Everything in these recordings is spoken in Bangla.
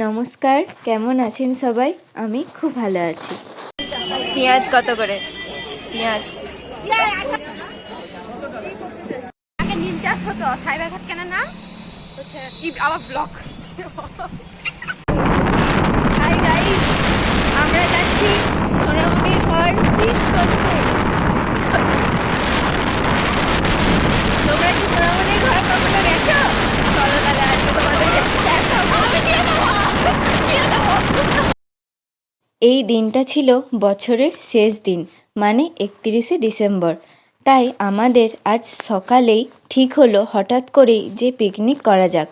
নমস্কার, কেমন আছেন সবাই? আমি খুব ভালো আছি। পেঁয়াজ কত করে? পেঁয়াজ নীল চাষ হতো সাইবার ঘাট কেন না হচ্ছে আবার ব্লক। হাই গাইস, আমরা যাচ্ছি সোনামণির ঘর ফিস্ট করতে। তোমরা কি সোনামণির ঘর কখনো গেছো? চলো তাহলে আজকে তোমাদেরকে দেখাবো। এই দিনটা ছিল বছরের শেষ দিন, মানে 31শে ডিসেম্বর। তাই আমাদের আজ সকালেই ঠিক হলো হঠাৎ করেই যে পিকনিক করা যাক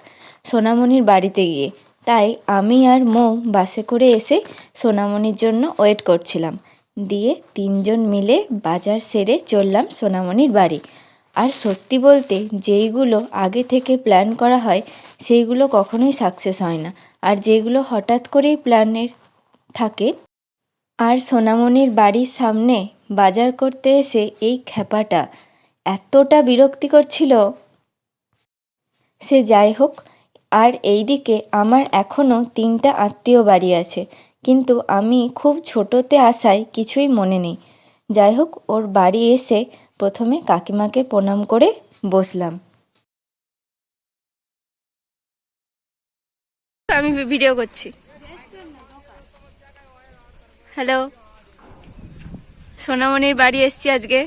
সোনামণির বাড়িতে গিয়ে। তাই আমি আর মৌ বাসে করে এসে সোনামণির জন্য ওয়েট করছিলাম। দিয়ে তিনজন মিলে বাজার সেরে চললাম সোনামণির বাড়ি। আর সত্যি বলতে যেইগুলো আগে থেকে প্ল্যান করা হয় সেইগুলো কখনোই সাকসেস হয় না, আর যেগুলো হঠাৎ করেই প্ল্যানের থাকে। আর সোনামণির বাড়ির সামনে বাজার করতে এসে এই খ্যাপাটা এতটা বিরক্তিকর ছিল। সে যাই হোক, আর এইদিকে আমার এখনও 3টা আত্মীয় বাড়ি আছে, কিন্তু আমি খুব ছোটোতে আসায় কিছুই মনে নেই। যাই হোক, ওর বাড়ি এসে প্রথমে কাকিমাকে প্রণাম করে বসলাম। আমি ভিডিও করছি। হ্যালো, সোনামণির বাড়ি এসছি আজকে।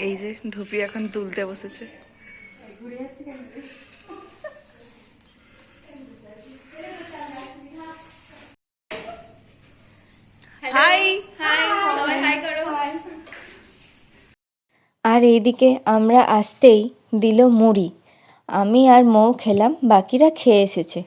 এই যে ঢুপি এখন তুলতে বসেছে। হাই সবাই হাই করো। আর এইদিকে আমরা আসতেই দিল মুড়ি। আমি আর মৌ খেলাম, বাকিরা খেয়ে এসেছে।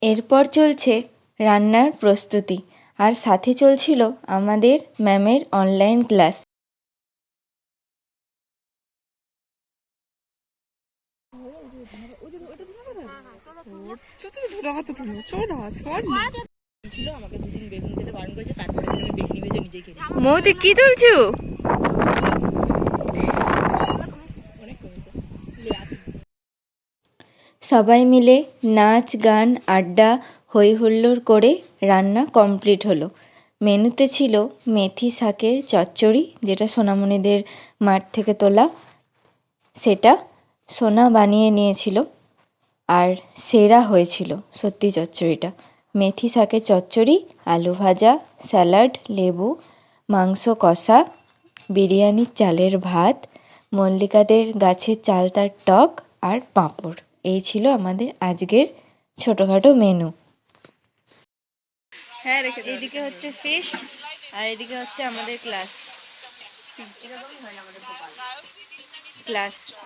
এরপর চলছে রান্নার প্রস্তুতি, আর সাথে চলছিল আমাদের ম্যামের অনলাইন ক্লাস। মৌতে কি তুলছু? সবাই মিলে নাচ গান আড্ডা হই হুল্লোড় করে রান্না কমপ্লিট হলো। মেনুতে ছিল মেথি শাকের চচ্চড়ি, যেটা সোনামণিদের মাঠ থেকে তোলা, সেটা সোনা বানিয়ে নিয়েছিল। আর সেরা হয়েছিল সত্যি চচ্চড়িটা। মেথি শাকের চচ্চড়ি, আলু ভাজা, স্যালাড, লেবু, মাংস কষা, বিরিয়ানির চালের ভাত, মল্লিকাদের গাছের চালতার টক আর পাঁপড়। এই ছিল আমাদের আজকের ছোটোখাটো মেনু। হ্যাঁ, এইদিকে হচ্ছে ফিস্ট আর এদিকে হচ্ছে আমাদের ক্লাস।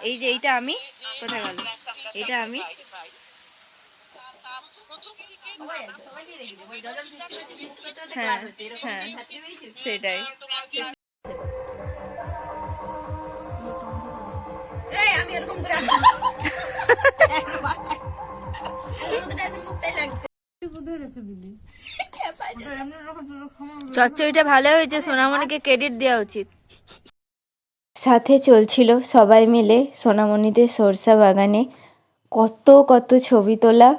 এই যে এইটা আমি, কোথায় গেল? এটা আমি। হ্যাঁ হ্যাঁ, সেটাই। আমি এরকম করে চচ্চড়িটা ভালো হয়েছে, সোনামণিকে ক্রেডিট দেওয়া উচিত। সাথে চলছিল সবাই মিলে সোনামণিদের সরষা বাগানে কত কত ছবি তোলা।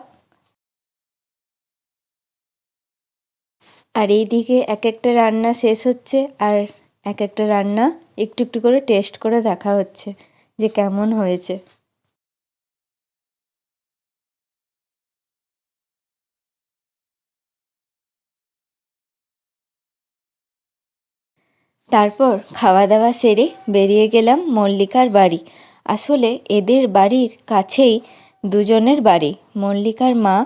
আর এইদিকে এক একটা রান্না শেষ হচ্ছে, আর এক একটা রান্না একটু একটু করে টেস্ট করে দেখা হচ্ছে যে কেমন হয়েছে। তারপর খাওয়া দাওয়া সেরে বেরিয়ে গেলাম মল্লিকার বাড়ি। আসলে এদের বাড়ির কাছেই দুজনের বাড়ি। মল্লিকার মা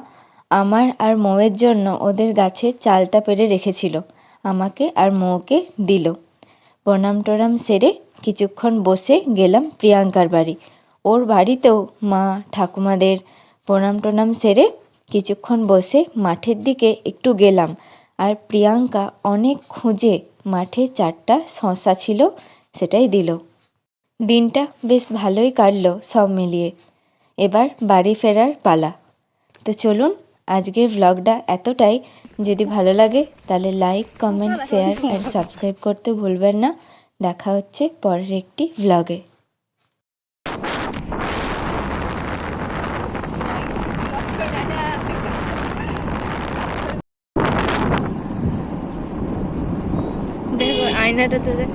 আমার আর মৌয়ের জন্য ওদের গাছের চালতা পেড়ে রেখেছিল, আমাকে আর মৌকে দিল। প্রণাম টনাম সেরে কিছুক্ষণ বসে গেলাম প্রিয়াঙ্কার বাড়ি। ওর বাড়িতেও মা ঠাকুমাদের প্রণাম টনাম সেরে কিছুক্ষণ বসে মাঠের দিকে একটু গেলাম। আর প্রিয়াঙ্কা অনেক খুঁজে মাঠের 4টা শসা ছিল, সেটাই দিল। দিনটা বেশ ভালোই কাটলো সব মিলিয়ে। এবার বাড়ি ফেরার পালা। তো চলুন আজকের ভ্লগটা এতটাই। যদি ভালো লাগে তাহলে লাইক, কমেন্ট, শেয়ার আর সাবস্ক্রাইব করতে ভুলবেন না। দেখা হচ্ছে পরের একটি ভ্লগে। দেখো আয়নাটাতে দেখ।